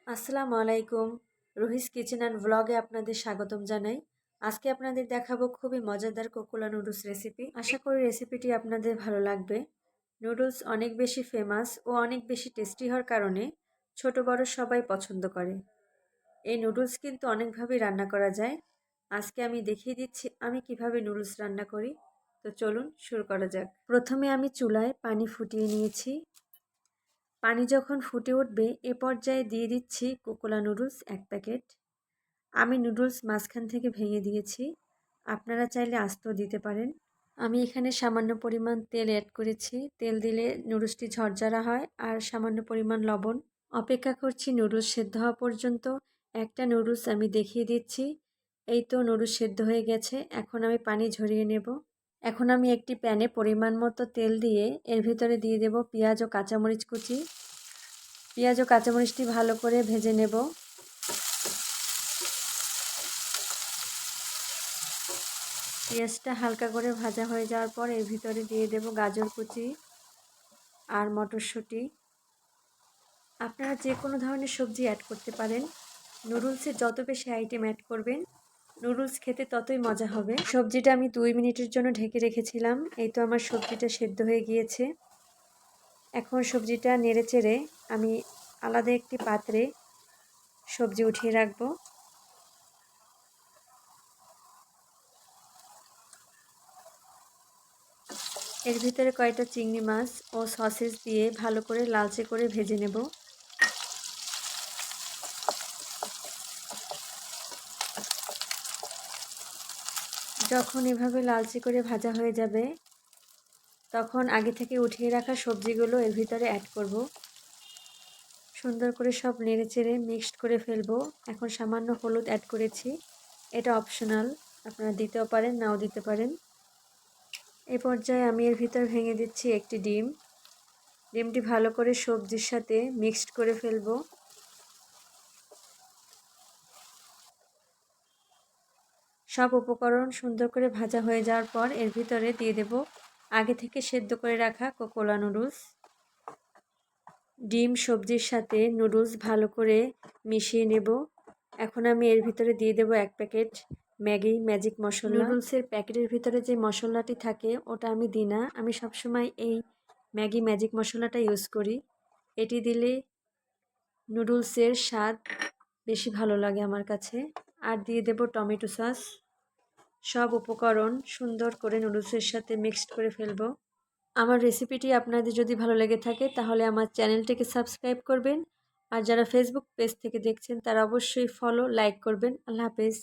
আসসালামু আলাইকুম। Ruhi's kitchen and ভ্লগে আপনাদের স্বাগতম জানাই। আজকে আপনাদের দেখাবো খুবই মজাদার কোকোলা নুডলস রেসিপি। আশা করি রেসিপিটি আপনাদের ভালো লাগবে। নুডলস অনেক বেশি ফেমাস ও অনেক বেশি টেস্টি হওয়ার কারণে ছোট বড় সবাই পছন্দ করে। এই নুডলস কিন্তু অনেকভাবেই রান্না করা যায়। আজকে আমি দেখিয়ে দিচ্ছি আমি কিভাবে নুডলস রান্না করি। তো চলুন শুরু করা যাক। প্রথমে আমি চুলায় পানি ফুটিয়ে নিয়েছি। পানি যখন ফুটে উঠবে এ পর্যায়ে দিয়ে দিচ্ছি কোকোলা নুডলস 1 প্যাকেট। আমি নুডলস মাঝখান থেকে ভেঙে দিয়েছি, আপনারা চাইলে আস্তেও দিতে পারেন। আমি এখানে সামান্য পরিমাণ তেল অ্যাড করেছি। তেল দিলে নুডলসটি ঝরঝরা হয়। আর সামান্য পরিমাণ লবণ। অপেক্ষা করছি নুডলস সেদ্ধ হওয়া পর্যন্ত। একটা নুডলস আমি দেখিয়ে দিচ্ছি। এই তো নুডলস সেদ্ধ হয়ে গেছে। এখন আমি পানি ঝরিয়ে নেব। এখন আমি একটি প্যানে পরিমাণ মতো তেল দিয়ে এর ভিতরে দিয়ে দেব পেঁয়াজ ও কাঁচামরিচ কুচি। পেঁয়াজ ও কাঁচামরিচটি ভালো করে ভেজে নেব। পেঁয়াজটা হালকা করে ভাজা হয়ে যাওয়ার পর এর ভিতরে দিয়ে দেব গাজর কুচি আর মটরশুঁটি। আপনারা যে কোনো ধরনের সবজি অ্যাড করতে পারেন। নুডলসে যত বেশি আইটেম অ্যাড করবেন নুডলস খেতে ততই মজা হবে। সবজিটা আমি 2 মিনিটের জন্য ঢেকে রেখেছিলাম। এই তো আমার সবজিটা সেদ্ধ হয়ে গিয়েছে। এখন সবজিটা নেড়েচেড়ে আমি আলাদা একটি পাত্রে সবজি উঠিয়ে রাখবো। এর ভিতরে কয়েকটা চিংড়ি মাছ ও সসেস দিয়ে ভালো করে লালচে করে ভেজে নেব। যখন এভাবে লালচে করে ভাজা হয়ে যাবে তখন আগে থেকে উঠিয়ে রাখা সবজিগুলো এর ভিতরে অ্যাড করব। সুন্দর করে সব নেড়েচেড়ে মিক্সড করে ফেলবো। এখন সামান্য হলুদ অ্যাড করেছি, এটা অপশনাল, আপনারা দিতেও পারেন নাও দিতে পারেন। এই পর্যায়ে আমি এর ভিতর ভেঙে দিচ্ছি একটি ডিম। ডিমটি ভালো করে সবজির সাথে মিক্সড করে ফেলবো। সব উপকরণ সুন্দর করে ভাজা হয়ে যাওয়ার পর এর ভিতরে দিয়ে দেব আগে থেকে সেদ্ধ করে রাখা কোকোলা নুডলস। ডিম সবজির সাথে নুডলস ভালো করে মিশিয়ে নেব। এখন আমি এর ভিতরে দিয়ে দেব 1 প্যাকেট ম্যাগি ম্যাজিক মশলা। নুডলসের প্যাকেটের ভিতরে যে মশলাটি থাকে ওটা আমি দিই না, আমি সবসময় এই ম্যাগি ম্যাজিক মশলাটা ইউজ করি। এটি দিলে নুডলসের স্বাদ বেশি ভালো লাগে আমার কাছে। আর দিয়ে দেব টমেটো সস। সব উপকরণ সুন্দর করে নুডলসের সাথে মিক্সড করে ফেলবো। আমার রেসিপিটি আপনাদের যদি ভালো লেগে থাকে তাহলে আমার চ্যানেলটিকে সাবস্ক্রাইব করবেন। আর যারা ফেসবুক পেজ থেকে দেখছেন তারা অবশ্যই ফলো লাইক করবেন। আল্লাহ হাফেজ।